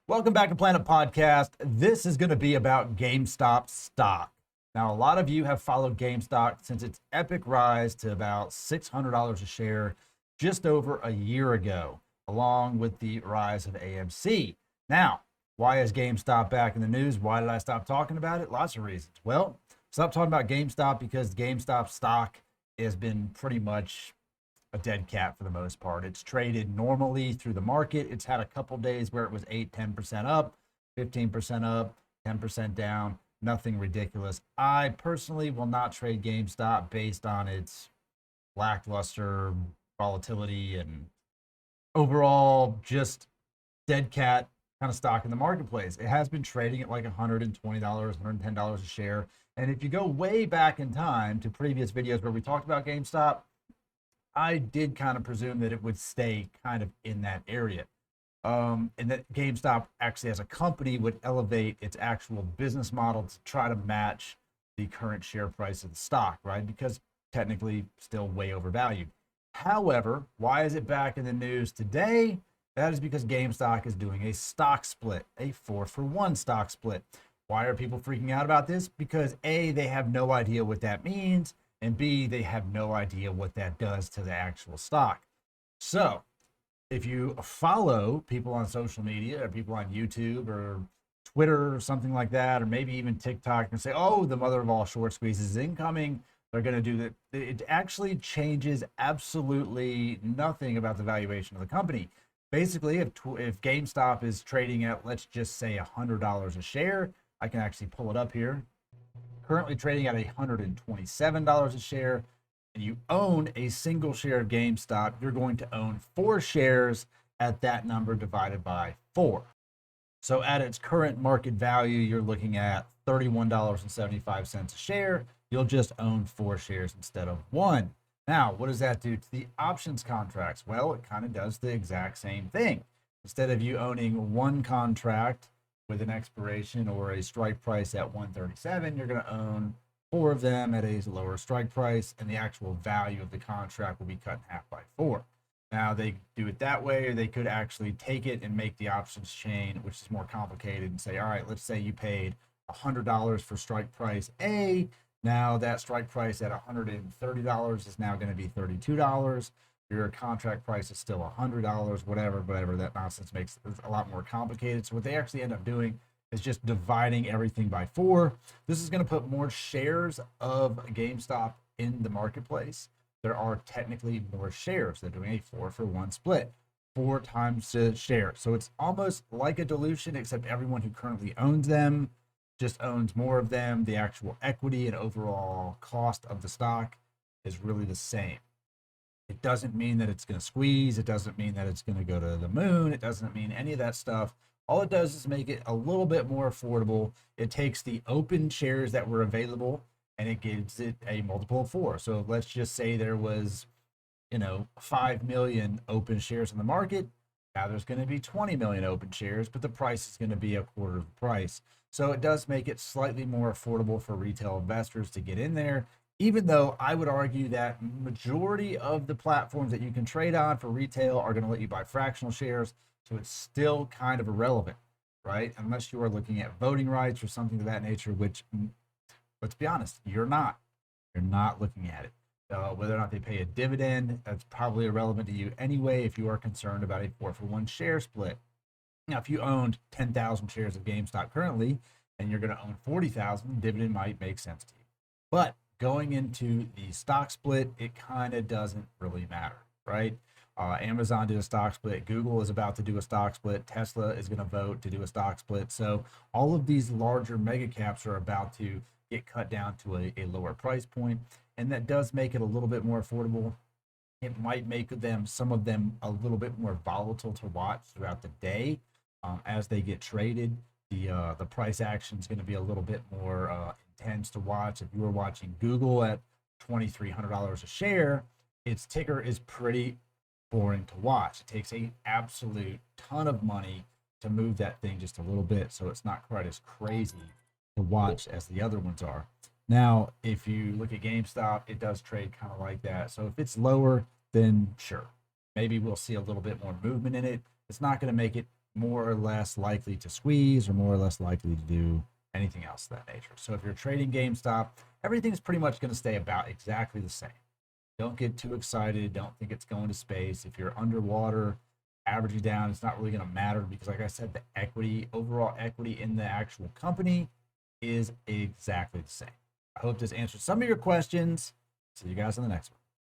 Welcome back to Planet Podcast. This is going to be about GameStop stock. Now, a lot of you have followed GameStop since its epic rise to about $600 a share just over a year ago, along with the rise of AMC. Now, why is GameStop back in the news? Why did I stop talking about it? Lots of reasons. Well, stop talking about GameStop because GameStop stock has been pretty much a dead cat for the most part. It's traded normally through the market. It's had a couple days where it was 8-10% up, 15% up, 10% down, nothing ridiculous. I personally will not trade GameStop based on its lackluster volatility and overall just dead cat kind of stock in the marketplace. It has been trading at like $120, $110 a share. And if you go way back in time to previous videos where we talked about GameStop, I did kind of presume that it would stay kind of in that area. And that GameStop actually as a company would elevate its actual business model to try to match the current share price of the stock, right? Because technically still way overvalued. However, why is it back in the news today? That is because GameStop is doing a stock split, a 4-for-1 stock split. Why are people freaking out about this? Because A, they have no idea what that means, and B, they have no idea what that does to the actual stock. So if you follow people on social media or people on YouTube or Twitter or something like that, or maybe even TikTok, and say, oh, the mother of all short squeezes is incoming, they're going to do that. It actually changes absolutely nothing about the valuation of the company. Basically, if GameStop is trading at, let's just say $100 a share, I can actually pull it up here. Currently trading at $127 a share, and you own a single share of GameStop, you're going to own 4 shares at that number divided by 4. So at its current market value, you're looking at $31.75 a share. You'll just own 4 shares instead of 1. Now, what does that do to the options contracts? Well, it kind of does the exact same thing. Instead of you owning 1 contract with an expiration or a strike price at 137, you're going to own 4 of them at a lower strike price, and the actual value of the contract will be cut in half by 4. Now, they do it that way, or they could actually take it and make the options chain, which is more complicated, and say, all right, let's say you paid $100 for strike price A. Now that strike price at $130 is now going to be $32. Your contract price is still $100, whatever that nonsense makes it a lot more complicated. So what they actually end up doing is just dividing everything by 4. This is going to put more shares of GameStop in the marketplace. There are technically more shares. They're doing a 4-for-1 split, 4 times the share. So it's almost like a dilution, except everyone who currently owns them just owns more of them. The actual equity and overall cost of the stock is really the same. It doesn't mean that it's going to squeeze. It doesn't mean that it's going to go to the moon. It doesn't mean any of that stuff. All it does is make it a little bit more affordable. It takes the open shares that were available and it gives it a multiple of 4. So let's just say there was, 5 million open shares in the market. Now there's going to be 20 million open shares, but the price is going to be a quarter of the price. So it does make it slightly more affordable for retail investors to get in there, even though I would argue that majority of the platforms that you can trade on for retail are going to let you buy fractional shares. So it's still kind of irrelevant, right? Unless you are looking at voting rights or something of that nature, which, let's be honest, you're not. You're not looking at it. Whether or not they pay a dividend, that's probably irrelevant to you anyway if you are concerned about a 4-for-1 share split. Now, if you owned 10,000 shares of GameStop currently and you're going to own 40,000, dividend might make sense to you. But going into the stock split, it kind of doesn't really matter, right? Amazon did a stock split. Google is about to do a stock split. Tesla is going to vote to do a stock split. So all of these larger mega caps are about to get cut down to a lower price point, and that does make it a little bit more affordable. It might make some of them a little bit more volatile to watch throughout the day as they get traded. The price action is going to be a little bit more intense to watch. If you were watching Google at $2,300 a share, its ticker is pretty boring to watch. It takes a absolute ton of money to move that thing just a little bit, so it's not quite as crazy to watch as the other ones are. Now, if you look at GameStop, it does trade kind of like that. So if it's lower, then sure, maybe we'll see a little bit more movement in it. It's not going to make it more or less likely to squeeze or more or less likely to do anything else of that nature. So if you're trading GameStop, everything's pretty much going to stay about exactly the same. Don't get too excited. Don't think it's going to space. If you're underwater, averaging down, it's not really going to matter because, like I said, the equity, overall equity in the actual company is exactly the same. I hope this answers some of your questions. See you guys in the next one.